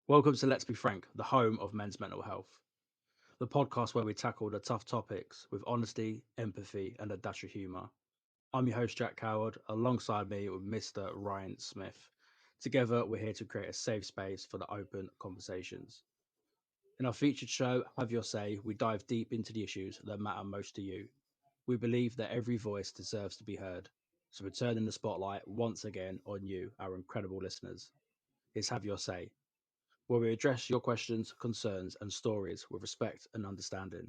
Welcome to Let's Be Frank, the home of men's mental health. The podcast where we tackle the tough topics with honesty, empathy, and a dash of humour. I'm your host, Jack Coward, alongside me with Mr. Ryan Smith. Together, we're here to create a safe space for the open conversations. In our featured show, Have Your Say, we dive deep into the issues that matter most to you. We believe that every voice deserves to be heard, so we're turning the spotlight once again on you, our incredible listeners. It's Have Your Say, where we address your questions, concerns, and stories with respect and understanding.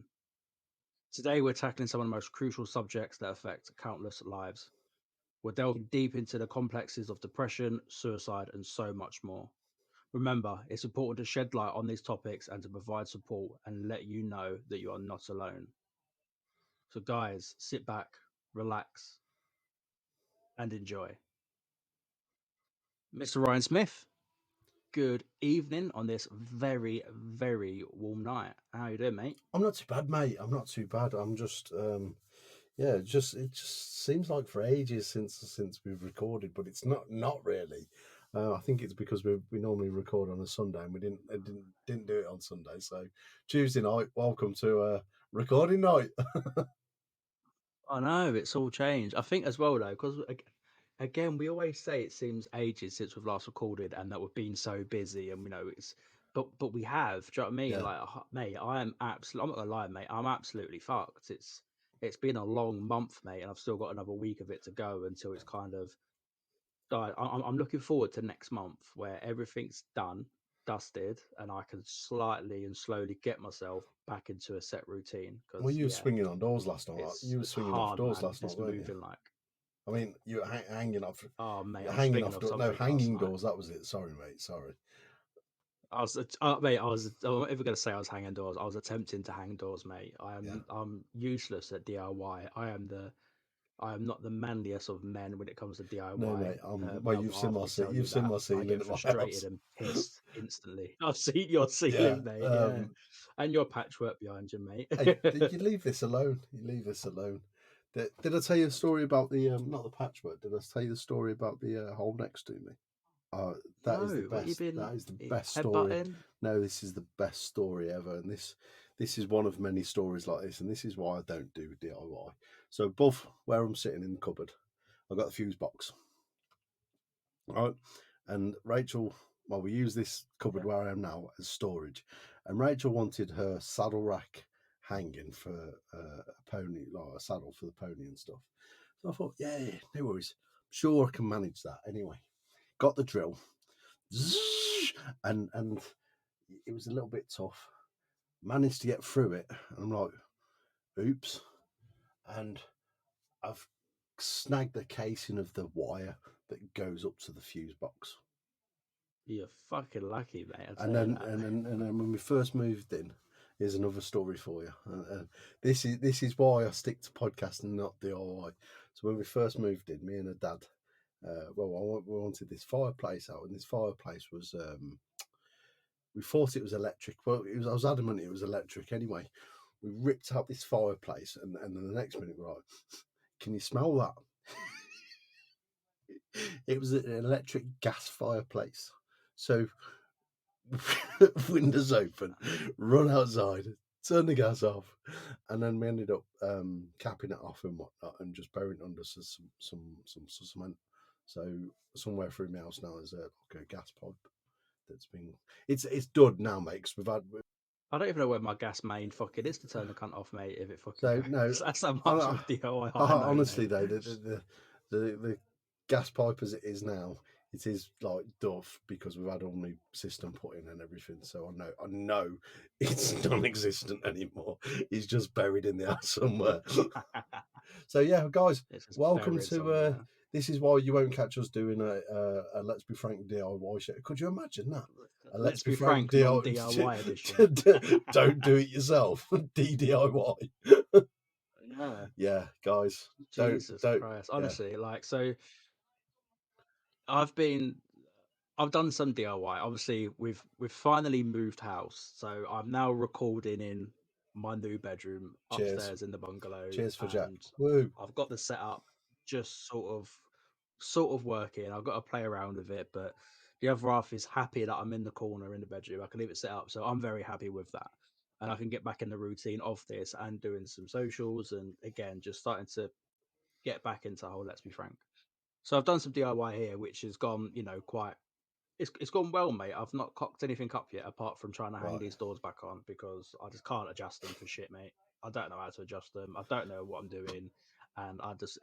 Today, we're tackling some of the most crucial subjects that affect countless lives. We're delving deep into the complexes of depression, suicide, and so much more. Remember, it's important to shed light on these topics and to provide support and let you know that you are not alone. So, guys, sit back, relax, and enjoy. Mr. Ryan Smith, good evening on this very, very warm night. How you doing, mate? I'm not too bad, mate. I'm not too bad. I'm just, yeah, it just seems like for ages since we've recorded, but it's not really. I think it's because we normally record on a Sunday and we didn't do it on Sunday. So Tuesday night, welcome to recording night. I know it's all changed. I think as well though, because again, we always say it seems ages since we've last recorded, and that we've been so busy, and it's, but we have. Do you know what I mean? Yeah, Like, mate, I am absolutely. I'm not gonna lie, mate. I'm absolutely fucked. It's been a long month, mate, and I've still got another week of it to go until it's kind of died. I'm looking forward to next month where everything's done, dusted, and I can slightly and slowly get myself back into a set routine. well, Because you were yeah, swinging on doors last night. it's You were it's swinging off hard, doors man. last night, It's weren't you? moving like. I mean, you were hanging off, Oh mate, I was hanging swinging off off door. No, something last hanging night. doors. That was it. Sorry, mate. Sorry. Mate, I'm not even gonna say I was hanging doors. I was attempting to hang doors, mate. Yeah. I'm useless at DIY. I am not the manliest of men when it comes to No, DIY. mate. My Well, other half will tell you've you seen that my I ceiling get at my frustrated house. and pissed instantly. I've seen your Yeah. ceiling, mate. Yeah, and your patchwork behind you, mate. Hey, you leave this alone. You leave this alone. Did I tell you a story about the not the patchwork? Did I tell you the story about the hole next to me? That is the No, what you best. been That is the best story. headbutting? No, this is the best story ever, and this is one of many stories like this, and this is why I don't do DIY. So above where I'm sitting in the cupboard, I've got the fuse box, right? And Rachel, well, we use this cupboard Yeah. where I am now as storage, and Rachel wanted her saddle rack hanging for a pony, like a saddle for the pony and stuff. So I thought, yeah, no worries, sure I can manage that. Anyway, got the drill, and it was a little bit tough. Managed to get through it, and I'm like, oops, and I've snagged the casing of the wire that goes up to the fuse box. You're fucking lucky, mate. I And tell you then, that. when we first moved in, here's another story for you. This is why I stick to podcasting, and not DIY. So when we first moved in, me and her dad, we wanted this fireplace out, and this fireplace was, we thought it was electric. Well, I was adamant it was electric anyway. We ripped out this fireplace, and then the next minute we're like, "Can you smell that?" It was an electric gas fireplace. So windows open, run outside, turn the gas off, and then we ended up capping it off and whatnot, and just burying it under some cement. So somewhere through my house now is like a gas pipe that's been. It's done now, mate. Because we've had. I don't even know where my gas main fucking is to turn the cunt off, mate. If it fucking So no, goes, that's how much of DIY I know, honestly mate. though, the gas pipe as it is now, it is like duff because we've had all new system put in and everything. So I know it's non-existent anymore. It's just buried in the house somewhere. So yeah, guys, It's just welcome buried to. somewhere. This is why you won't catch us doing a Let's Be Frank DIY show. Could you imagine that? Let's Let's be be frank, frank, non-DIY edition. don't do it yourself. DIY. Yeah, Yeah, guys, Jesus don't. Christ. Yeah, Honestly, like, so I've been, I've done some DIY. Obviously, we've finally moved house, so I'm now recording in my new bedroom cheers, upstairs in the bungalow, cheers for Jack. and Woo. I've got the setup just sort of working. I've got to play around with it, but The other half is happy that I'm in the corner in the bedroom. I can leave it set up, so I'm very happy with that, and I can get back in the routine of this and doing some socials, and again, just starting to get back into the whole Let's Be Frank. So I've done some DIY here, which has gone, quite. It's gone well, mate. I've not cocked anything up yet, apart from trying to hang Right. these doors back on because I just can't adjust them for shit, mate. I don't know how to adjust them. I don't know what I'm doing, and I just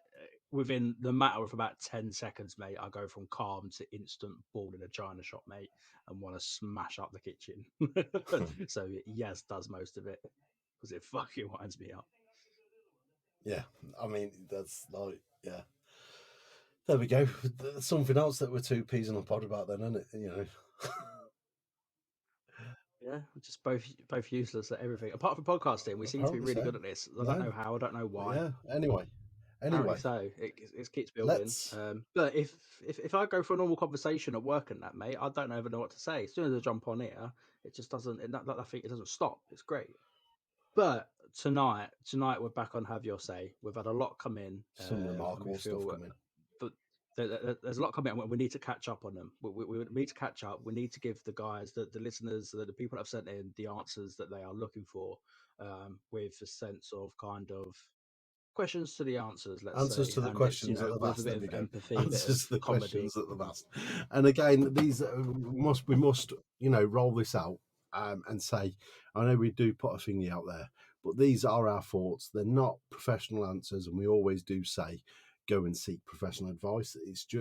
within the matter of about 10 seconds, mate, I go from calm to instant ball in a china shop, mate, and want to smash up the kitchen. So Yaz does most of it because it fucking winds me up. Yeah, I mean that's like yeah. There we go. Something else that we're two peas in a pod about, then, isn't it? You know. Yeah, we're just both useless at everything. Apart from podcasting, we seem to be Apparently really so. good at this. I don't No. know how. I don't know why. Yeah. Anyway. Apparently Anyway. so. It keeps building. Let's But if I go for a normal conversation at work and that, mate, I don't ever know what to say. As soon as I jump on here, it just doesn't. I think it doesn't stop. It's great. But tonight we're back on Have Your Say. We've had a lot come in, some and we remarkable stuff feel, coming. but there's a lot coming in. And we need to catch up on them. We need to catch up. We need to give the guys, the listeners, the people that have sent in the answers that they are looking for, with a sense of kind of questions to the answers, let's Answers say, to the and it's questions that they've with a asked. bit There we of go. empathy, a bit of Answers to the comedy. questions that they've asked. And again, these we must roll this out and say, I know we do put a thingy out there, but these are our thoughts. They're not professional answers, and we always do say, go and seek professional advice.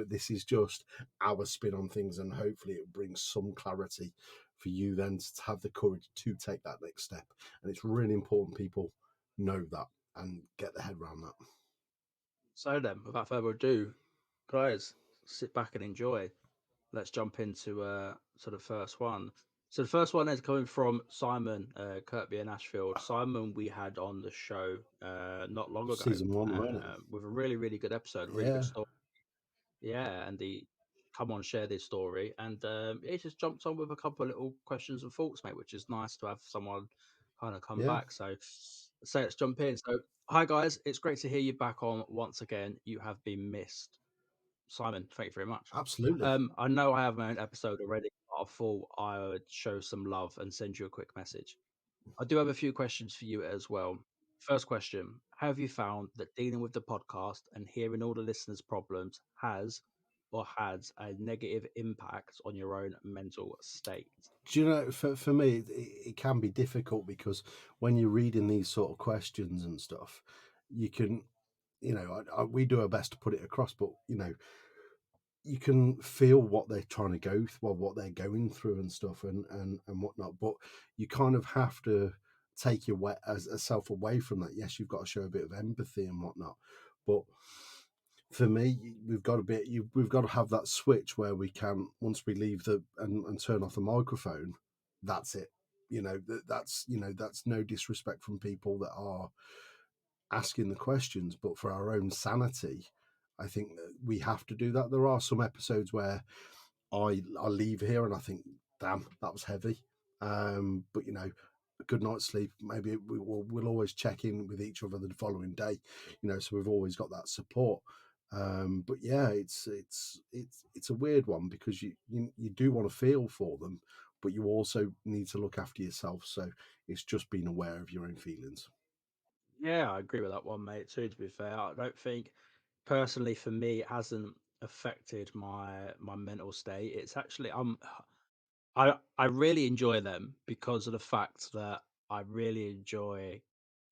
This is just our spin on things, and hopefully it brings some clarity for you then to have the courage to take that next step. And it's really important people know that and get their head around that. So then, without further ado, guys, sit back and enjoy. Let's jump into the first one. So the first one is coming from Simon Kirkby in Ashfield. Simon, we had on the show not long ago Season one, weren't it? with a really, really good episode, really good Yeah, story. Yeah, and he come on, share this story, and he just jumped on with a couple of little questions and thoughts, mate, which is nice to have someone kind of come yeah, back. So let's jump in. So, hi guys, it's great to hear you back on once again. You have been missed. Simon, thank you very much. absolutely. I know I have my own episode already, but I thought I would show some love and send you a quick message. I do have a few questions for you as well. First question: have you found that dealing with the podcast and hearing all the listeners' problems has or had a negative impact on your own mental state? Do you know, for me, it can be difficult because when you're reading these sort of questions and stuff, you can, we do our best to put it across, but, you can feel what they're trying to go through, what they're going through and stuff and whatnot. But you kind of have to take your way as a self away from that. Yes, you've got to show a bit of empathy and whatnot, but for me, we've got to have that switch where we can once we leave and turn off the microphone. That's it. That's no disrespect from people that are asking the questions, but for our own sanity, I think that we have to do that. There are some episodes where I leave here and I think, damn, that was heavy. But a good night's sleep. Maybe we'll always check in with each other the following day. So we've always got that support. But yeah, it's a weird one because you do want to feel for them, but you also need to look after yourself. So it's just being aware of your own feelings. Yeah, I agree with that one, mate. Too, to be fair, I don't think personally for me it hasn't affected my mental state. It's actually I really enjoy them because of the fact that I really enjoy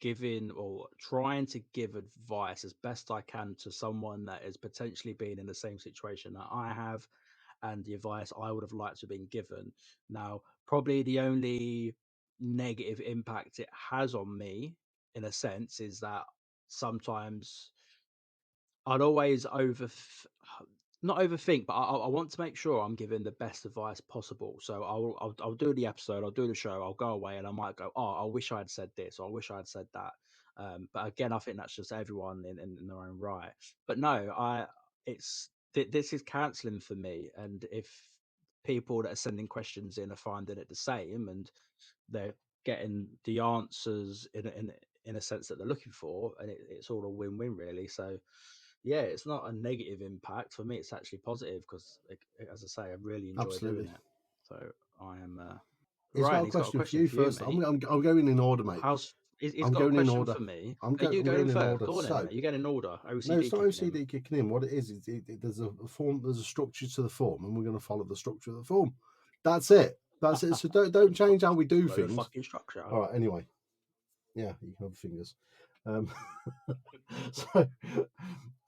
giving or trying to give advice as best I can to someone that is potentially been in the same situation that I have and the advice I would have liked to have been given. Now, probably the only negative impact it has on me, in a sense, is that sometimes I'd always not overthink, but I want to make sure I'm giving the best advice possible. So I'll do the episode, I'll do the show, I'll go away, and I might go, oh, I wish I had said this, or I wish I had said that. But again, I think that's just everyone in their own right. But no, this is counselling for me, and if people that are sending questions in are finding it the same, and they're getting the answers in a sense that they're looking for, and it's all a win-win really. So yeah, it's not a negative impact for me. It's actually positive because, as I say, I really enjoy doing Absolutely. it. So I am. It's got Ryan, a he's got a question for question you for you, first. mate. I'm going in order, mate. He's I'm got a going in question order. for me. Are you I'm going in going in first? order. Go on then, So mate. You're getting in order. no, it's OCD not kicking in. OCD kicking in. What it is, there's a form, there's a structure to the form, and we're going to follow the structure of the form. That's it. That's it. So don't change how we do Blow the things. fucking structure. All right. Anyway, yeah, you can have fingers. Um, so,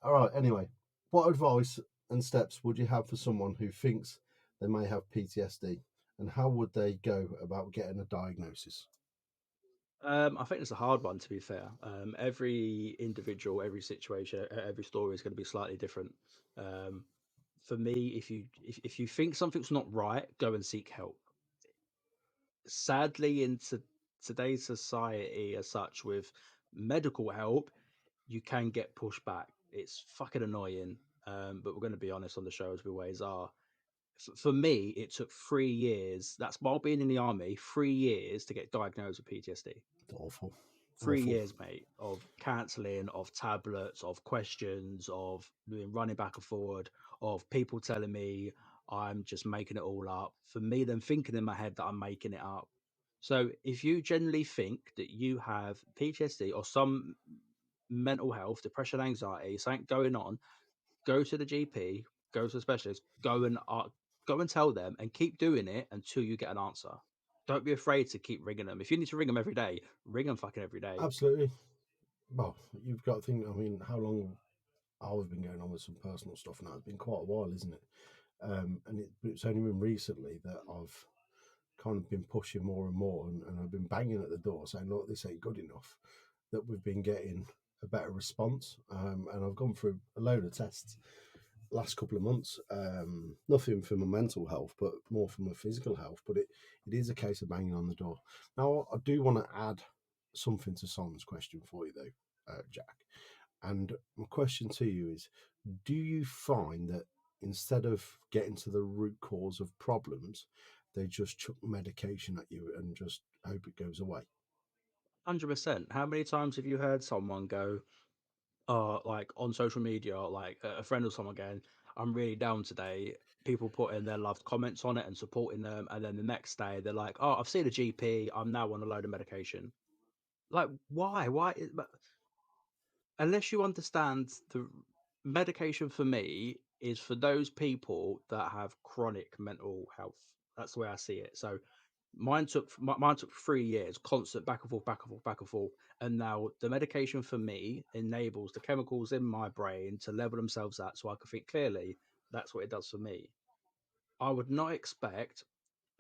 all right. Anyway, what advice and steps would you have for someone who thinks they may have PTSD, and how would they go about getting a diagnosis? I think it's a hard one, to be fair. Every individual, every situation, every story is going to be slightly different. Um, for me, if you think something's not right, go and seek help. Sadly, in today's society, as such, with medical help, you can get pushed back. It's fucking annoying. But we're going to be honest on the show as we always are. For me, it took 3 years. That's while being in the army, 3 years to get diagnosed with PTSD. It's awful. 3 years, mate, of cancelling, of tablets, of questions, of running back and forward, of people telling me I'm just making it all up. For me, then thinking in my head that I'm making it up. So if you generally think that you have PTSD or some mental health, depression, anxiety, something going on, go to the GP, go to a specialist, go and tell them, and keep doing it until you get an answer. Don't be afraid to keep ringing them. If you need to ring them every day, ring them fucking every day. Absolutely. Well, you've got to think. I mean, how long I've been going on with some personal stuff now? It's been quite a while, isn't it? It's only been recently that I've kind of been pushing more and more, and I've been banging at the door saying, "Look, this ain't good enough." That we've been getting a better response, and I've gone through a load of tests last couple of months. Nothing for my mental health, but more for my physical health. But it is a case of banging on the door. Now, I do want to add something to Simon's question for you, though, Jack. And my question to you is, do you find that instead of getting to the root cause of problems, they just chuck medication at you and just hope it goes away? 100%. How many times have you heard someone go, like on social media, like a friend or someone going, I'm really down today. People putting their loved comments on it and supporting them. And then the next day they're like, oh, I've seen a GP. I'm now on a load of medication. Like, why? But unless you understand the medication for me is for those people that have chronic mental health. That's the way I see it. So mine took 3 years, constant back and forth, back and forth, back and forth, and now the medication for me enables the chemicals in my brain to level themselves out, so I can think clearly. That's what it does for me. I would not expect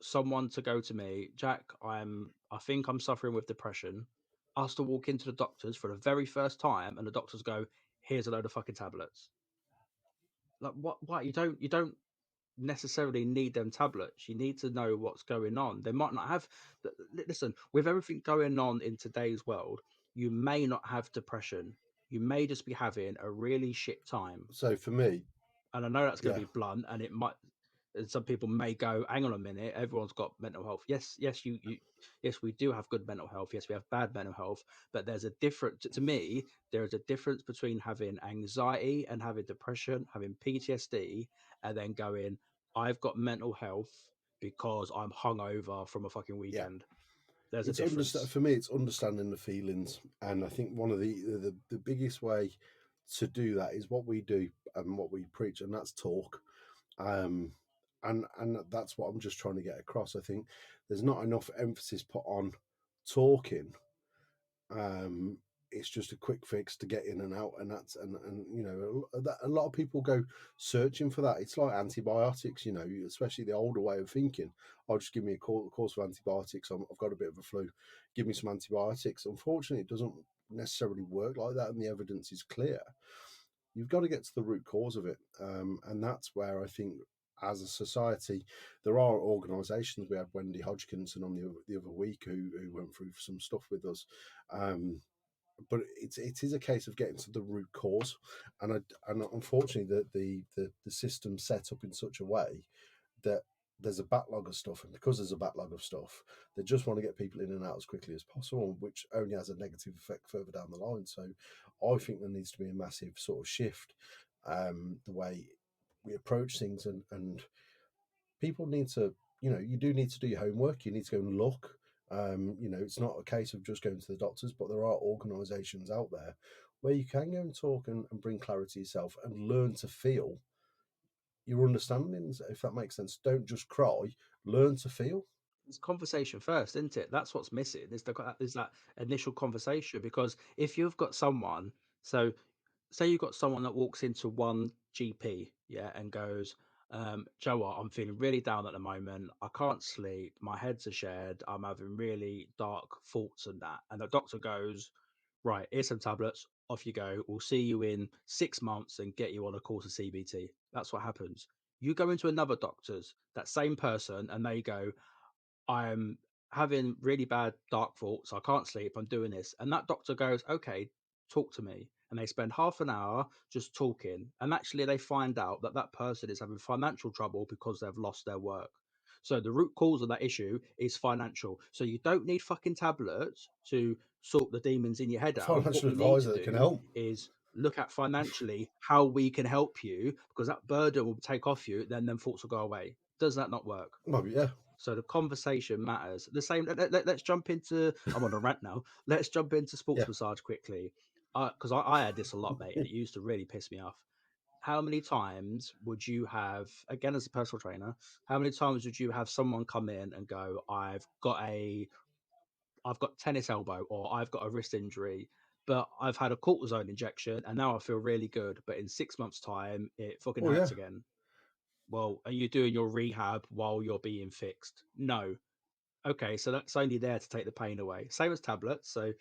someone to go to me, Jack, I think I'm suffering with depression. Us to walk into the doctors for the very first time, and the doctors go, "Here's a load of fucking tablets." Like what? What you don't necessarily need them tablets. You need to know what's going on. They might not have. Listen, with everything going on in today's world, you may not have depression. You may just be having a really shit time. So for me, And I know that's going to yeah, be blunt, and it might. And some people may go, "Hang on a minute, everyone's got mental health." Yes, yes, we do have good mental health. Yes, we have bad mental health, but there's a difference. To me, there is a difference between having anxiety and having depression, having PTSD, and then going, "I've got mental health because I'm hungover from a fucking yeah. weekend." There's a It's understand difference. for me. It's understanding the feelings, and I think one of the biggest way to do that is what we do and what we preach, and that's talk. Um, and that's what I'm just trying to get across. I think there's not enough emphasis put on talking. Um, it's just a quick fix to get in and out, and and you know a lot of people go searching for that. It's like antibiotics, you know, especially the older way of thinking. I'll just give me a course of antibiotics. I've got a bit of a flu. Give me some antibiotics. Unfortunately, it doesn't necessarily work like that, and the evidence is clear. You've got to get to the root cause of it, and that's where I think, as a society, there are organisations. We had Wendy Hodgkinson on the other week who went through some stuff with us, um, but it is a case of getting to the root cause, and unfortunately the system's set up in such a way that there's a backlog of stuff, and because there's a backlog of stuff, they just want to get people in and out as quickly as possible, which only has a negative effect further down the line. So I think there needs to be a massive sort of shift, the way we approach things, and people need to, you do need to do your homework. You need to go and look. It's not a case of just going to the doctors, but there are organisations out there where you can go and talk and bring clarity yourself and learn to feel your understandings, if that makes sense. Don't just cry, learn to feel. It's conversation first, isn't it? That's what's missing. Is that initial conversation, because if you've got someone, so say you've got someone that walks into one GP, yeah, and goes, Joe, what, I'm feeling really down at the moment. I can't sleep. My head's a shed. I'm having really dark thoughts and that. And the doctor goes, right, here's some tablets. Off you go. We'll see you in 6 months and get you on a course of CBT. That's what happens. You go into another doctor's, that same person, and they go, I'm having really bad dark thoughts. I can't sleep. I'm doing this. And that doctor goes, okay, talk to me. And they spend half an hour just talking. And actually, they find out that that person is having financial trouble because they've lost their work. So the root cause of that issue is financial. So you don't need fucking tablets to sort the demons in your head A out. What financial we need to advisor that can do help. is look at financially how we can help you, because that burden will take off you. Then them thoughts will go away. Does that not work? Well, yeah, So the conversation matters. The same. Let's jump into. I'm on a rant now. Let's jump into sports yeah. massage quickly, because I had this a lot, mate, and it used to really piss me off. How many times would you have, again as a personal trainer? How many times would you have someone come in and go, I've got tennis elbow, or I've got a wrist injury, but I've had a cortisone injection and now I feel really good, but in 6 months' time it fucking Oh, yeah, hurts again. Well, are you doing your rehab while you're being fixed? No. Okay, so that's only there to take the pain away. Same as tablets. So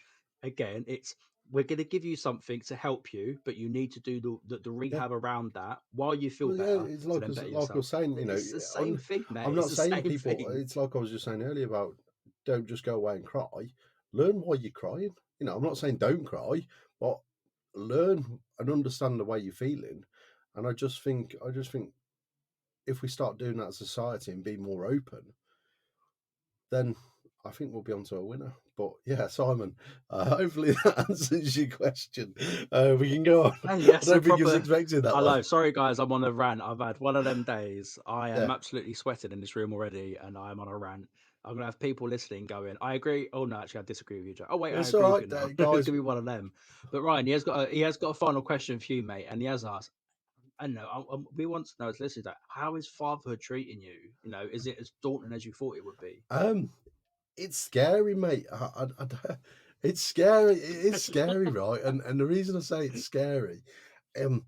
again, it's we're going to give you something to help you, but you need to do the yeah. rehab around that while you feel Well, yeah, better it's to then better like I was yourself. saying, It's the same I'm, thing, mate. I'm It's not the saying same people, thing. it's like I was just saying earlier about don't just go away and cry. Learn why you're crying. I'm not saying don't cry, but learn and understand the way you're feeling. And I just think if we start doing that as a society and be more open, then I think we'll be onto a winner. But yeah, Simon, hopefully that answers your question. We can go on. Hey, I yes, a don't think you was proper. expecting that I one. know. Sorry, guys. I'm on a rant. I've had one of them days. I am Yeah, absolutely sweating in this room already, and I'm on a rant. I'm gonna have people listening going, "I agree." Oh no, actually, I disagree with you, Joe. Oh wait, I it's all agree with you right, now. It's guys. gonna be one of them. But Ryan, he has got a final question for you, mate, and he has asked. I know. We want to know as listeners that how is fatherhood treating you? Is it as daunting as you thought it would be? Um, it's scary, mate. It's scary. It is scary, right? And the reason I say it's scary, um,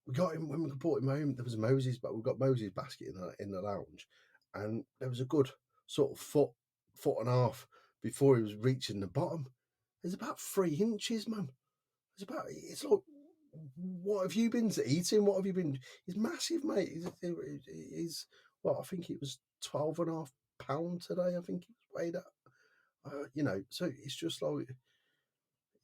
we got him when we brought him home. There was Moses, but we got Moses' basket in the lounge, and there was a good sort of foot and a half before he was reaching the bottom. There's about 3 inches, man. It's like, what have you been eating? What have you been? He's massive, mate. He's well, I think it was 12.5 pounds today. I think he was weighed at. So it's just like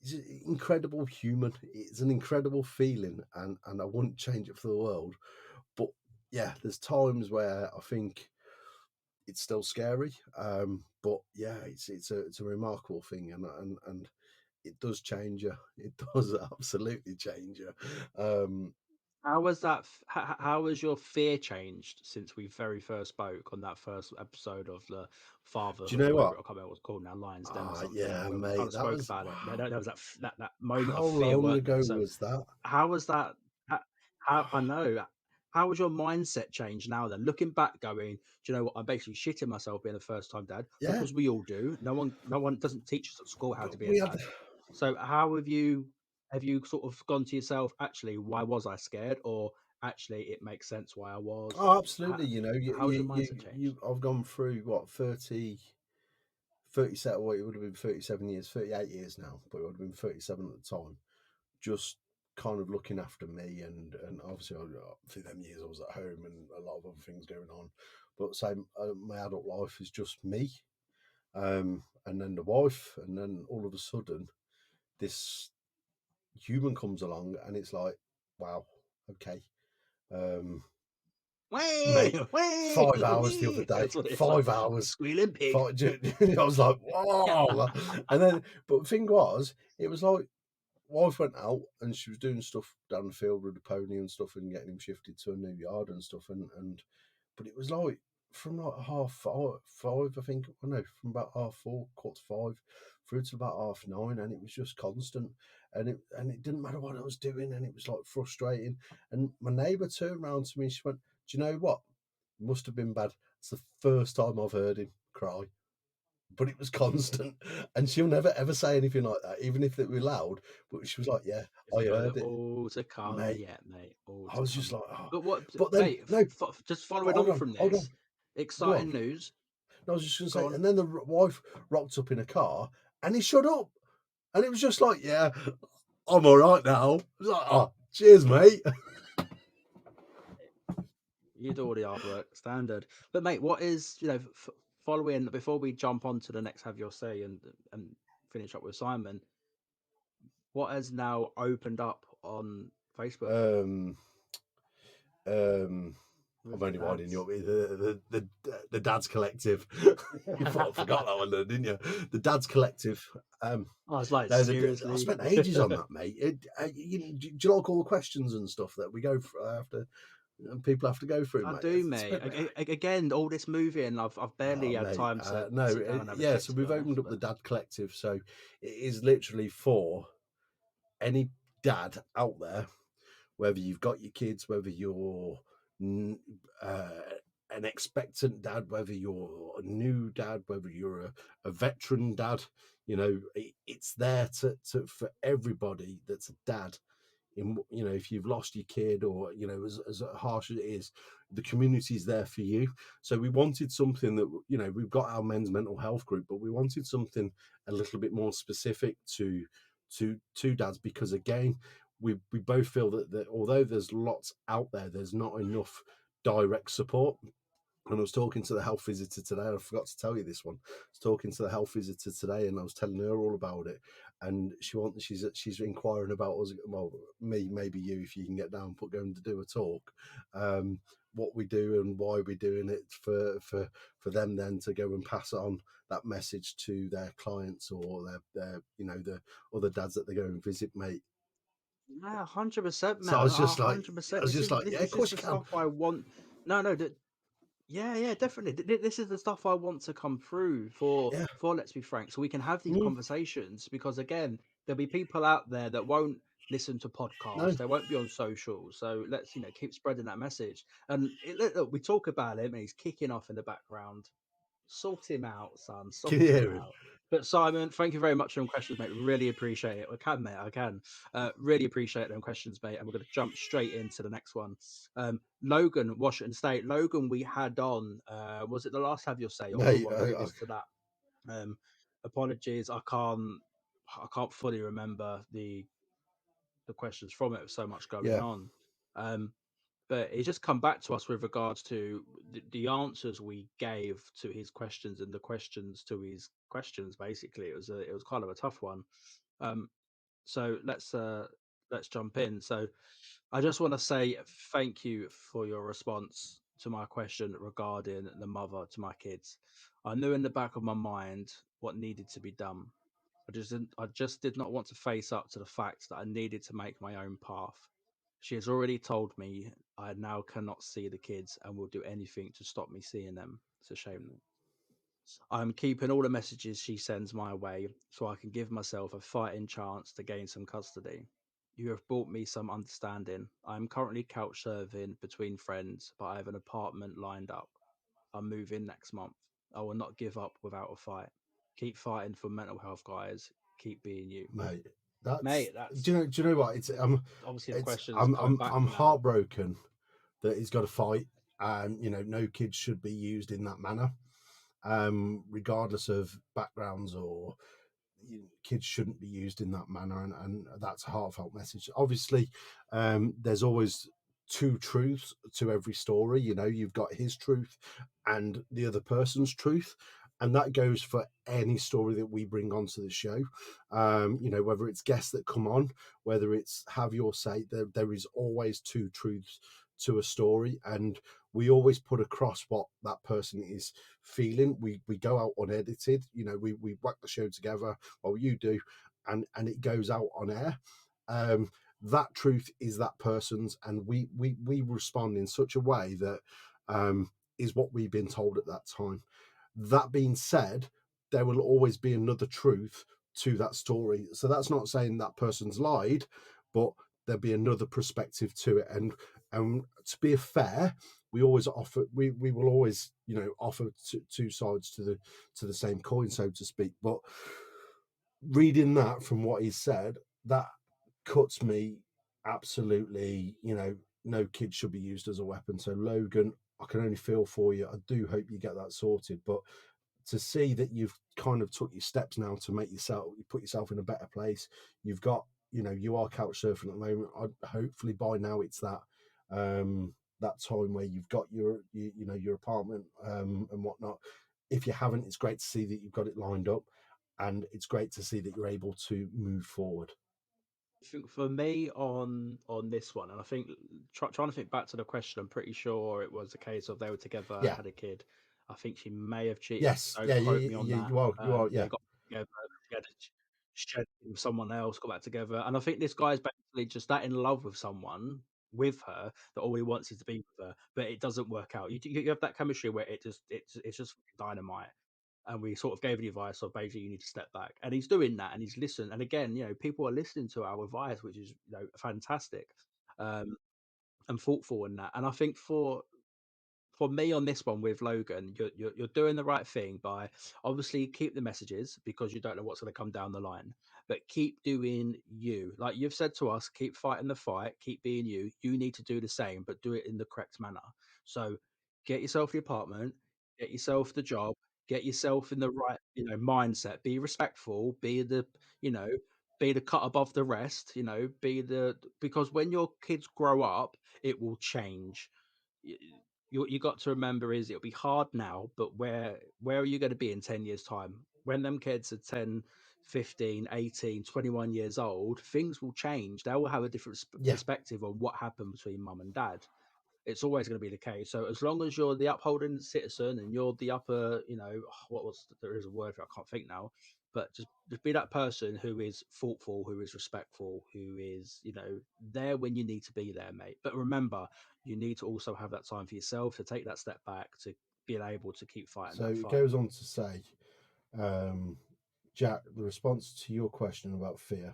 he's an incredible human. It's an incredible feeling, and I wouldn't change it for the world. But yeah, there's times where I think it's still scary. But yeah, it's a remarkable thing, and it does change you. It does absolutely change you. How was that? How has your fear changed since we very first spoke on that first episode of the Do you fatherhood, know or whatever what? it, I can't remember what it's called now, Lions Den or Ah, something, yeah, where we kind mate. of That spoke was about it. wow. There was that moment How of fear, long weren't there? ago So was that? how was that? How I know. How was your mindset changed now then? Looking back, going, do you know what? I'm basically shitting myself being a first time dad, Yeah, because we all do. No one doesn't teach us at school how to be a we had. dad. So how have you sort of gone to yourself, actually, why was I scared? Or actually it makes sense why I was. Oh, How, absolutely. how has your mindset changed? I've gone through what 37. Well, it would have been 37 years, 38 years now, but it would have been 37 at the time. Just kind of looking after me, and obviously, for them years I was at home and a lot of other things going on. But same, my adult life is just me, and then the wife, and then all of a sudden, this human comes along, and it's like, wow, okay. Um, Mate, 5 hours the other Whee! day. That's what it's like. 5 hours. Squealing pig. I was like, whoa. And then, but the thing was, it was like, wife went out and she was doing stuff down the field with the pony and stuff and getting him shifted to a new yard and stuff. And but it was like from like half five, I think. I know, from about half four, quarter to five, through to about half nine, and it was just constant. And it didn't matter what I was doing, and it was like frustrating. And my neighbour turned around to me and she went, "Do you know what? It must have been bad. It's the first time I've heard him cry." But it was constant, and she'll never ever say anything like that, even if it were loud. But she was like, "Yeah, It's I got heard it, all to come mate." yet, mate. All I to was just come. like, "Oh," But what, but then mate? no, Just but following hold on on, from hold on, this, go exciting on. news. No, I was just going to Go say, on. and then the wife rocked up in a car, and he shut up, and it was just like, "Yeah, I'm all right now." I was like, "Oh, cheers, mate." You do all the hard work, standard. But mate, what is following before we jump on to the next have your say and finish up with Simon? What has now opened up on Facebook Um, um, I'm with the only winding you dads? up. The Dads Collective. You thought I forgot that one, though, didn't you? The Dads Collective. I was like, No, I seriously? spent ages on that, mate. Do you like all the questions and stuff that we go for after, and people have to go through, I mate? do, It's mate. spent, Again, all this moving, I've barely had mate. time to No, sit down and have a yeah. check, So to be we've honest. opened up the But Dad Collective. So it is literally for any dad out there, whether you've got your kids, whether you're uh, an expectant dad, whether you're a new dad, whether you're a veteran dad, it's there to for everybody that's a dad. If you've lost your kid, or as harsh as it is, the community's there for you. So we wanted something that, we've got our men's mental health group, but we wanted something a little bit more specific to dads, because again, we both feel that although there's lots out there, there's not enough direct support. And I was talking to the health visitor today. I forgot to tell you this one. I was talking to the health visitor today, and I was telling her all about it. And she's inquiring about us. Well, me, maybe you, if you can get down, going to do a talk. What we do and why we're doing it for them then to go and pass on that message to their clients, or their the other dads that they go and visit, mate. yeah, 100%, So man. I was just like, 100%. I was This just is like, this yeah, of this is course the you can. stuff I want. No, no, yeah, yeah, definitely. This is the stuff I want to come through Yeah. for Let's Be Frank, so we can have these Mm, conversations. Because again, there'll be people out there that won't listen to podcasts, no. they won't be on social. So let's keep spreading that message. And look, we talk about him, and he's kicking off in the background. Sort him out, son. Can you Sort him hear him? out. But Simon, thank you very much for them questions, mate. Really appreciate it. I can, mate. I can. Really appreciate them questions, mate. And we're going to jump straight into the next one. Logan, Washington State. Logan, we had on. Was it the last Have Your Say or the Mate, one previous to that? Um, apologies, I can't. I can't fully remember the questions from it. With so much going yeah, on. Um, but he's just come back to us with regards to the answers we gave to his questions and the questions to his questions. Basically, it was kind of a tough one. Um, so let's jump in. So I just want to say thank you for your response to my question regarding the mother to my kids. I knew in the back of my mind what needed to be done. I just did not want to face up to the fact that I needed to make my own path. She has already told me I now cannot see the kids and will do anything to stop me seeing them. It's a shame. I'm keeping all the messages she sends my way so I can give myself a fighting chance to gain some custody. You have brought me some understanding. I am currently couch serving between friends, but I have an apartment lined up. I'll move in next month. I will not give up without a fight. Keep fighting for mental health, guys. Keep being you. mate. That's Mate, that's do you know what? obviously the It's question's coming back I'm now. heartbroken that he's got to fight, and no kids should be used in that manner, regardless of backgrounds, or kids shouldn't be used in that manner, and that's a heartfelt message. Obviously, there's always two truths to every story. You've got his truth and the other person's truth, and that goes for any story that we bring onto the show. Whether it's guests that come on, whether it's have your say, there is always two truths to a story, and we always put across what that person is feeling. We go out unedited, we whack the show together, well, you do, and it goes out on air. That truth is that person's, and we respond in such a way that is what we've been told at that time. That being said, there will always be another truth to that story. So that's not saying that person's lied, but there'll be another perspective to it. And to be fair, we always offer we will always offer two sides to the same coin, so to speak. But reading that from what he said, that cuts me absolutely. No kid should be used as a weapon. So Logan, I can only feel for you. I do hope you get that sorted. But to see that you've kind of took your steps now to make yourself, you put yourself in a better place. You've got, you are couch surfing at the moment. Hopefully by now it's that time where you've got your apartment and whatnot. If you haven't, it's great to see that you've got it lined up, and it's great to see that you're able to move forward. I think for me on this one, and I think trying to think back to the question, I'm pretty sure it was a case of they were together, Yeah. had a kid. I think she may have cheated. Yes. Don't Yeah. quote me on that. You are. They Yeah. got together, she had a shed with someone else, got back together, and I think this guy's basically just that in love with someone with her that all he wants is to be with her, but it doesn't work out. You have that chemistry where it's just dynamite. And we sort of gave the advice of basically you need to step back, and he's doing that, and he's listening, and again, people are listening to our advice, which is fantastic, um and thoughtful in that. And I think for me on this one with Logan, you're doing the right thing by obviously keep the messages because you don't know what's going to come down the line, but keep doing you. Like you've said to us, keep fighting the fight, keep being you. You need to do the same, but do it in the correct manner. So get yourself the apartment, get yourself the job, get yourself in the right mindset. Be respectful. You know be the cut above the rest. Be the because when your kids grow up, it will change. You got to remember is it'll be hard now, but where are you going to be in 10 years time when them kids are 10, 15, 18, 21 years old? Things will change. They will have a different Yeah. perspective on what happened between mum and dad. It's always going to be the case. So as long as you're the upholding citizen and you're the upper, there is a word for it, I can't think now, but just be that person who is thoughtful, who is respectful, who is, there when you need to be there, mate. But remember, you need to also have that time for yourself to take that step back to be able to keep fighting So that it fight. goes on to say, um, Jack, the response to your question about fear,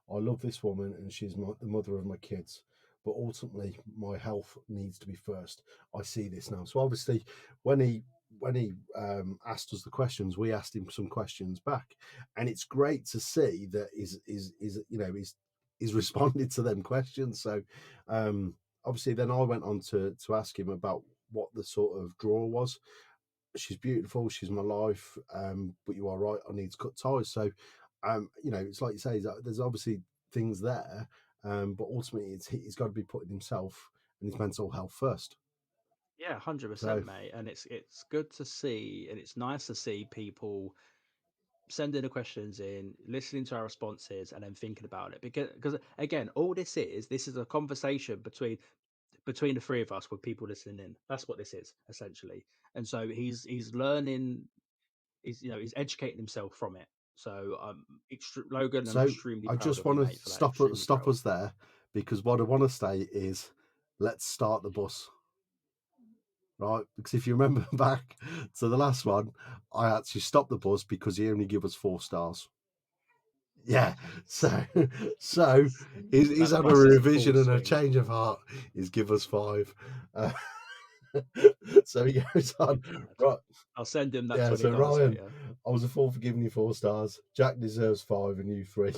I love this woman and she's the mother of my kids, but ultimately my health needs to be first. I see this now. So obviously, when he asked us the questions, we asked him some questions back, and it's great to see that he's responded to them questions. So obviously, then I went on to ask him about what the sort of draw was. She's beautiful, she's my life, but you are right, I need to cut ties. So it's like you say, there's obviously things there, but ultimately he's got to be putting himself and his mental health first. Yeah, So 100%, mate. And it's good to see, and it's nice to see people sending the questions in, listening to our responses, and then thinking about it. Because again, all this is a conversation between the three of us with people listening in. That's what this is essentially. And so he's learning, he's educating himself from it. So Logan, I'm so extremely I proud just of you, want to mate, for that. Extremely stop proud. us there, because what I want to say is, let's start the bus. Right, because if you remember back to the last one, I actually stopped the bus because he only gave us 4 stars. Yeah, so so he's That had a bus is in full revision and a swing. change of heart. He's give us 5. Uh, so he goes on. Good lad. Right, I'll send him that yeah. So $20 Ryan, later. I was a fool for giving you 4 stars. Jack deserves 5, and you 3.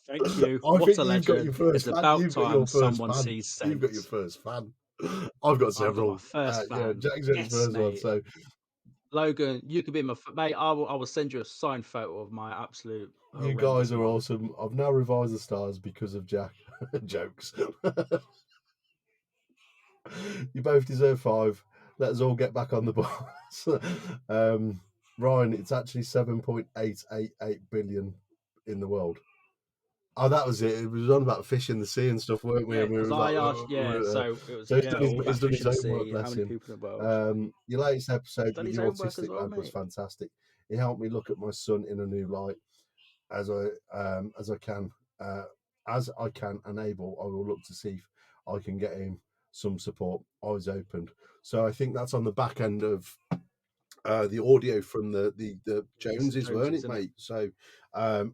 Thank you. I What think a you've got legend. your first It's fan. about You've got time your first someone fan. sees You've got your sense. first fan. I've got I've got my several. first Yeah, fan. Jack's got his Yes, first one. mate. So Logan, you could be my mate. I will send you a signed photo of my absolute you guys horrendous are mum. awesome. I've now revised the stars because of Jack. Jokes. You both deserve 5. Let us all get back on the bus. Ryan, it's actually 7.888 billion in the world. Oh, that was it. It was on about fish in the sea and stuff, weren't we? Yeah, And we because was like, I asked, yeah, so it was, so yeah, all he's about done fish his in the homework, sea, how bless many him. people in the world. Your latest He's episode done with his your homework as autistic well, lad was mate. fantastic. It helped me look at my son in a new light. As I can, uh, as I can enable, I will look to see if I can get him some support. Eyes opened. So I think that's on the back end of the audio from the It's the Joneses, weren't Joneses, it, isn't it? mate? So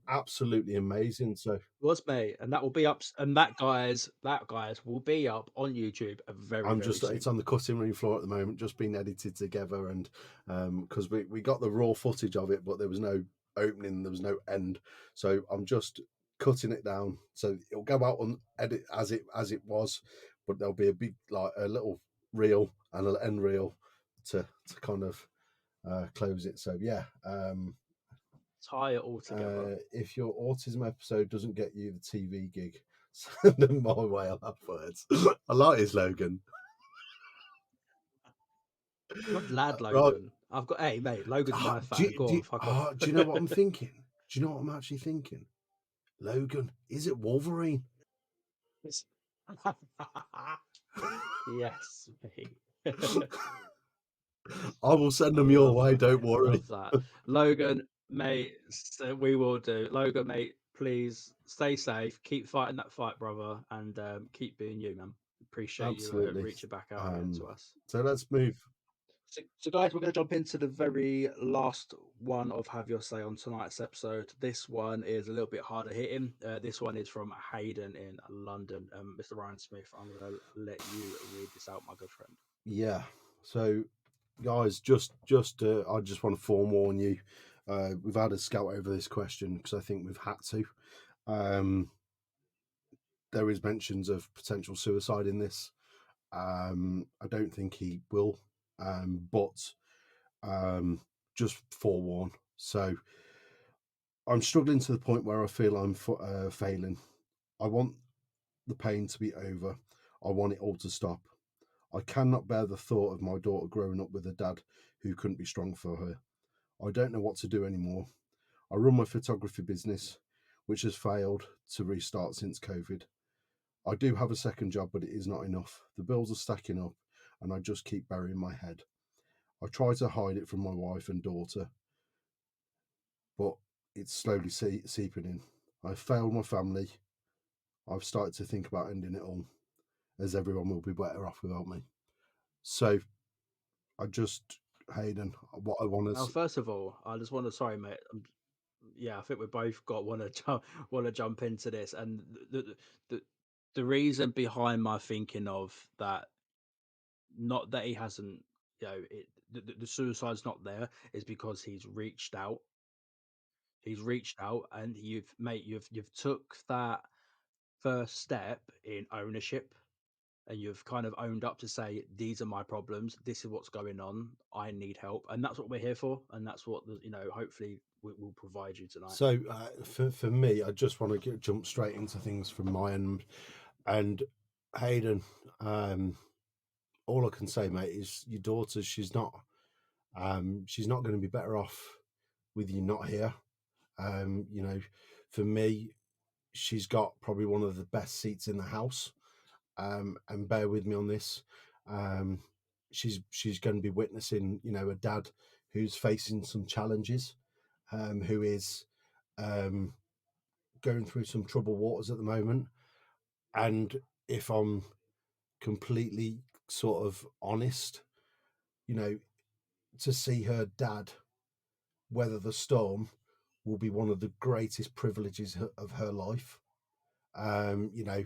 absolutely amazing. So Was, mate, and that will be up, and that guys will be up on YouTube very, I'm very just it's soon. on the cutting room floor at the moment, just being edited together, and because we got the raw footage of it, but there was no opening, there was no end, so I'm just cutting it down so it'll go out on edit as it was, but there'll be a big like a little reel and an end reel to kind of close it. So yeah, Tie it all together. if your autism episode doesn't get you the TV gig, send them my way. I'll have words. I like his slogan. Good lad, Right. Logan. I've got, hey, mate, Logan's Ah, my fan. Go on, fuck off. do you know what I'm thinking? Do you know what I'm actually thinking? Logan, is it Wolverine? Yes, mate. I will send I them your love way. that, Don't mate. I worry. love that. Logan, mate, so we will do. Logan, mate, please stay safe. Keep fighting that fight, brother, and keep being you, man. Appreciate you Absolutely. reaching back out again to Um, us. so let's move. So, guys, we're going to jump into the very last one of Have Your Say on tonight's episode. This one is a little bit harder hitting. This one is from Hayden in London. Mr. Ryan Smith, I'm going to let you read this out, my good friend. Yeah. So, guys, I just want to forewarn you. We've had a scout over this question because I think we've had to. There is mentions of potential suicide in this. I don't think he will, but just forewarn. So I'm struggling to the point where I feel I'm failing. I want the pain to be over. I want it all to stop. I cannot bear the thought of my daughter growing up with a dad who couldn't be strong for her. I don't know what to do anymore. I run my photography business, which has failed to restart since COVID. I do have a second job, but it is not enough. The bills are stacking up, and I just keep burying my head. I try to hide it from my wife and daughter, but it's slowly seeping in. I've failed my family. I've started to think about ending it all, as everyone will be better off without me. So I just, Hayden, what I want Now, to, first of all, I just want to, sorry, mate. Yeah, I think we both got want to jump into this, and the the reason behind my thinking of that, not that he hasn't, the suicide's not there, is because he's reached out. He's reached out, and you've took that first step in ownership, and you've kind of owned up to say, these are my problems, this is what's going on, I need help, and that's what we're here for, and that's what hopefully we'll provide you tonight. so for me, I just want to jump straight into things from my end. And Hayden, all I can say, mate, is your daughter, she's not going to be better off with you not here. You know, for me, she's got probably one of the best seats in the house. And bear with me on this. Um, she's going to be witnessing, a dad who's facing some challenges, who is um, going through some troubled waters at the moment. And if I'm completely sort of honest, you know, to see her dad weather the storm will be one of the greatest privileges of her life. You know,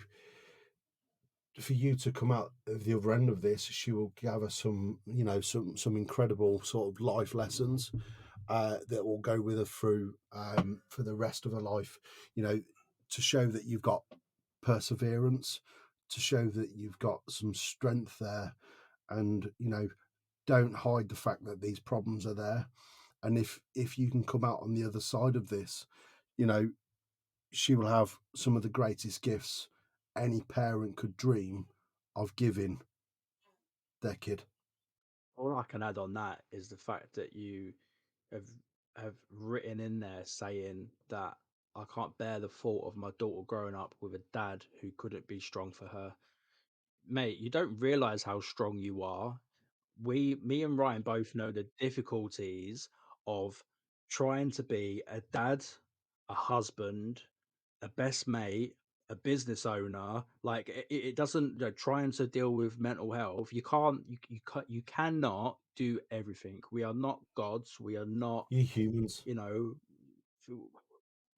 for you to come out of the other end of this, she will gather some, some incredible sort of life lessons that will go with her through for the rest of her life. You know, to show that you've got perseverance, to show that you've got some strength there, and don't hide the fact that these problems are there. And if you can come out on the other side of this, you know, she will have some of the greatest gifts any parent could dream of giving their kid. All I can add on that is the fact that you have have written in there saying that I can't bear the thought of my daughter growing up with a dad who couldn't be strong for her. Mate, you don't realize how strong you are. Me and Ryan both know the difficulties of trying to be a dad, a husband, a best mate, a business owner. Like it doesn't, trying to deal with mental health. You cannot do everything. We are not gods. We are not, You humans. you know,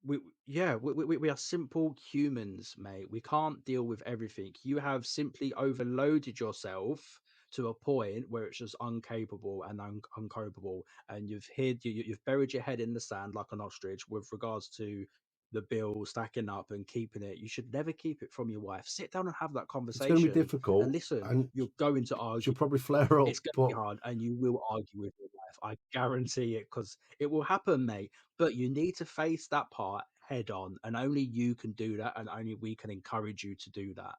we are simple humans, mate. We can't deal with everything. You have simply overloaded yourself to a point where it's just uncapable and uncopable, and you've buried your head in the sand like an ostrich with regards to the bill stacking up and keeping it. You should never keep it from your wife. Sit down and have that It's going to be conversation. And difficult, listen, and you're going to argue. she'll probably flare up, It's going to be but hard, and you will argue with your wife. I guarantee it, because it will happen, mate. But you need to face that part head on, and only you can do that, and only we can encourage you to do that.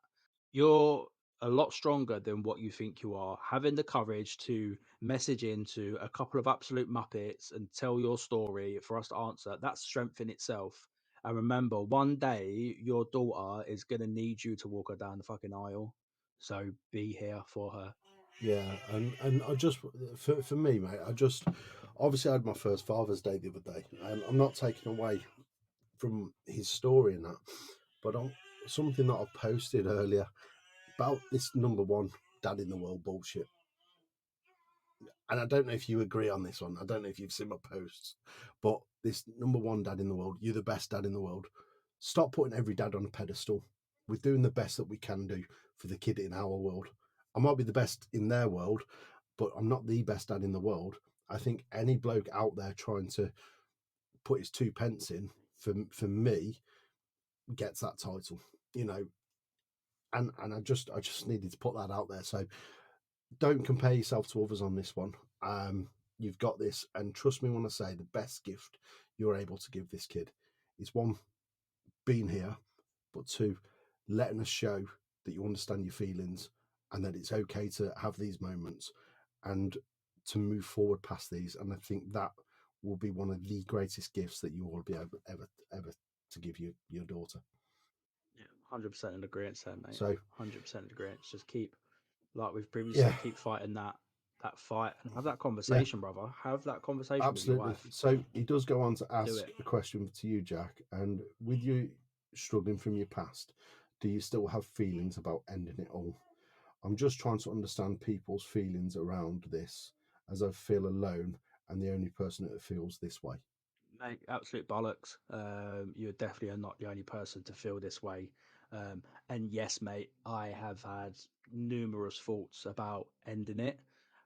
You're a lot stronger than what you think you are. Having the courage to message into a couple of absolute muppets and tell your story for us to answer, that's strength in itself. And remember, one day your daughter is going to need you to walk her down the fucking aisle. So be here for her. yeah, and I just for me, mate, I just obviously I had my first Father's Day the other day, and I'm not taking away from his story and that, but on something that I posted earlier about this number one dad in the world bullshit. And I don't know if you agree on this one. I don't know if you've seen my posts, but this number one dad in the world, you're the best dad in the world. Stop putting every dad on a pedestal. We're doing the best that we can do for the kid in our world. I might be the best in their world, but I'm not the best dad in the world. I think any bloke out there trying to put his two pence in for me gets that title, you know. And I just needed to put that out there. So don't compare yourself to others on this one. You've got this, and trust me when I say the best gift you're able to give this kid is one, being here, but two, letting us show that you understand your feelings and that it's okay to have these moments and to move forward past these. And I think that will be one of the greatest gifts that you will be able ever to give your daughter. Yeah, 100% in agreement there, mate. So 100% in agreement. Just keep, like we've previously yeah, said, keep fighting that fight and have that yeah, conversation, brother. Have that conversation with your absolutely. wife. So he does go on to Do ask it. a question to you, Jack. And with you struggling from your past, do you still have feelings about ending it all? I'm just trying to understand people's feelings around this as I feel alone and the only person that feels this way. Mate, absolute bollocks. You definitely are not the only person to feel this way. And yes, mate, I have had numerous thoughts about ending it.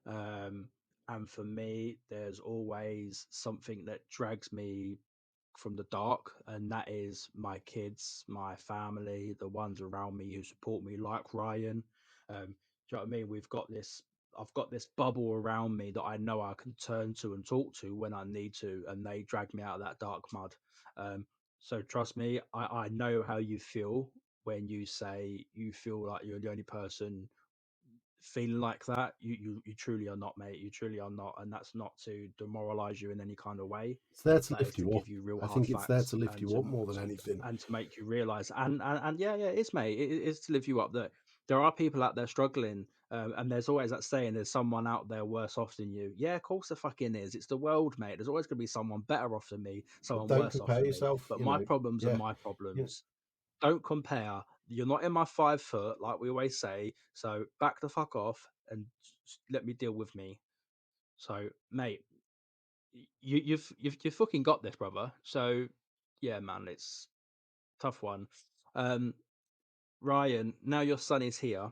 Um, and for me, there's always something that drags me from the dark, and that is my kids, my family, the ones around me who support me, like Ryan. Do you know what I mean? I've got this bubble around me that I know I can turn to and talk to when I need to, and they drag me out of that dark mud. So trust me, I know how you feel when you say you feel like you're the only person feeling like that. You truly are not, mate. You truly are not, and that's not to demoralize you in any kind of way. It's there to That is lift to you up. give you real I hard think it's there facts, to lift you up more than anything. and to make you realize, and yeah, it is, mate. It is to lift you up, that there are people out there struggling, and there's always that saying, there's someone out there worse off than you. Yeah, of course there fucking is. It's the world, mate. There's always going to be someone better off than me, But someone don't worse off compare than me. yourself, But you my know. problems are Yeah. my You know, problems. Don't compare. You're not in my 5 foot, like we always say. So back the fuck off and let me deal with me. So, mate, you've fucking got this, brother. So, yeah, man, it's tough one. Um, Ryan, now your son is here.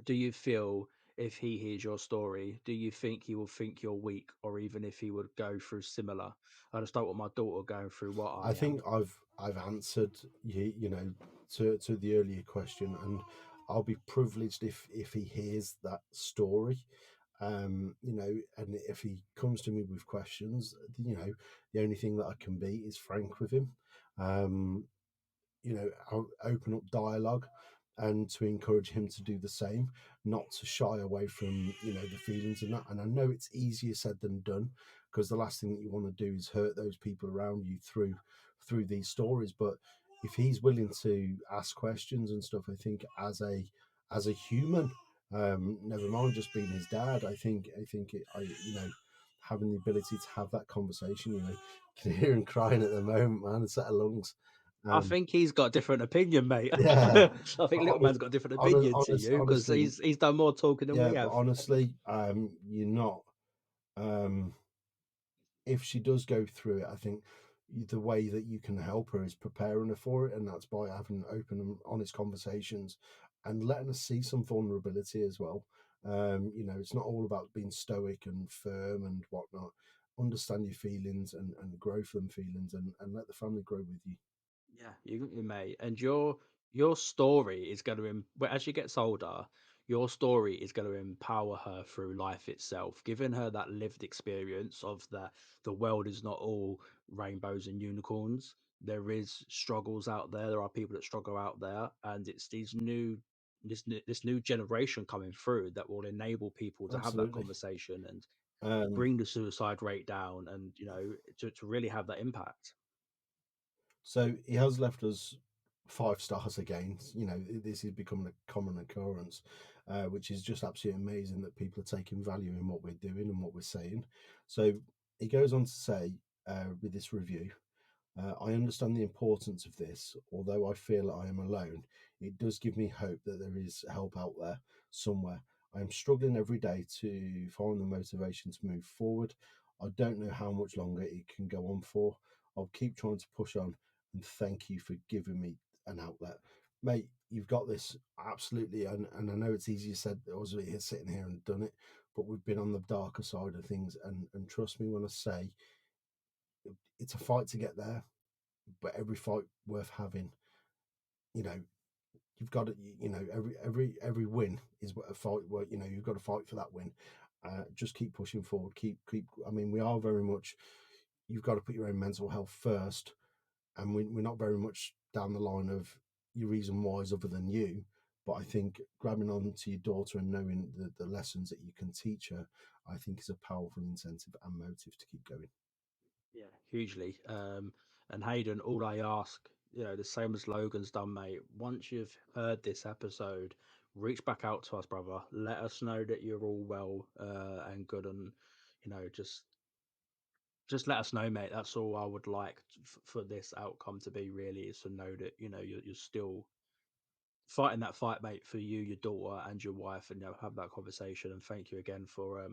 Do you feel, if he hears your story, do you think he will think you're weak, or even if he would go through similar? I just don't want my daughter going through what I I am. think I've answered you know to the earlier question, and I'll be privileged if he hears that story. You know, and if he comes to me with questions, you know, the only thing that I can be is frank with him. Um, you know, I'll open up dialogue. and to encourage him to do the same, not to shy away from the feelings and that. And I know it's easier said than done, because the last thing that you want to do is hurt those people around you through these stories. But if he's willing to ask questions and stuff, I think as a human, never mind just being his dad, having the ability to have that conversation, can hear him crying at the moment, man, a set of lungs. I um, think he's got a different opinion, mate. yeah, I think little honest, man's got a different opinion to you because honestly, he's done more talking than yeah, we but have. honestly, you're not. Um, if she does go through it, I think the way that you can help her is preparing her for it, and that's by having open and honest conversations and letting her see some vulnerability as well. It's not all about being stoic and firm and whatnot. Understand your feelings and grow from feelings, and let the family grow with you. Yeah, you mate, and your story is going to, well, as she gets older, your story is going to empower her through life itself, giving her that lived experience of that the world is not all rainbows and unicorns. There is struggles out there. There are people that struggle out there, and it's this new generation coming through that will enable people to have that Absolutely. conversation and Um, bring the suicide rate down, and to really have that impact. So he has left us 5 stars again. This is becoming a common occurrence, which is just absolutely amazing that people are taking value in what we're doing and what we're saying. So he goes on to say, with this review, I understand the importance of this. Although I feel I am alone, it does give me hope that there is help out there somewhere. I am struggling every day to find the motivation to move forward. I don't know how much longer it can go on for. I'll keep trying to push on, and thank you for giving me an outlet. Mate, you've got this absolutely. And I know it's easier said than us here sitting here and done it, but we've been on the darker side of things. And trust me when I say it's a fight to get there, but every fight worth having. You know, you've got to, every win is a fight where you've got to fight for that win. Just keep pushing forward. Keep. I mean, we are very much. You've got to put your own mental health first, and we're not very much down the line of your reason whys other than you. But I think grabbing on to your daughter and knowing the lessons that you can teach her, I think is a powerful incentive and motive to keep going. Yeah, hugely. And Hayden, all I ask, the same as Logan's done, mate. Once you've heard this episode, reach back out to us, brother. Let us know that you're all well and good, and just let us know, mate. That's all I would like for this outcome to be. Really, is to know that you're still fighting that fight, mate, for you, your daughter, and your wife, and have that conversation. And thank you again for,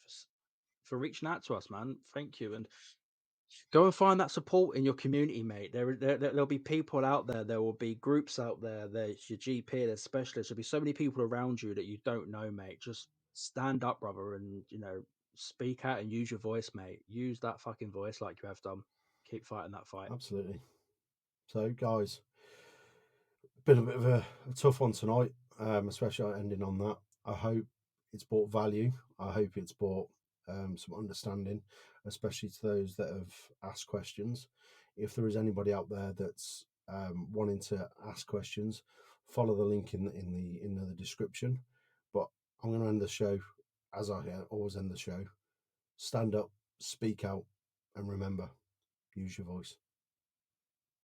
s- for reaching out to us, man. Thank you, and go and find that support in your community, mate. There'll be people out there. There will be groups out there. There's your GP, there's specialists. There'll be so many people around you that you don't know, mate. Just stand up, brother, and speak out and use your voice, mate. Use that fucking voice like you have done. Keep fighting that fight. Absolutely. So, guys, been a bit of a tough one tonight, especially ending on that. I hope it's brought value. I hope it's brought some understanding, especially to those that have asked questions. If there is anybody out there that's wanting to ask questions, follow the link in the description. But I'm going to end the show as I always end the show. Stand up, speak out, and remember, use your voice.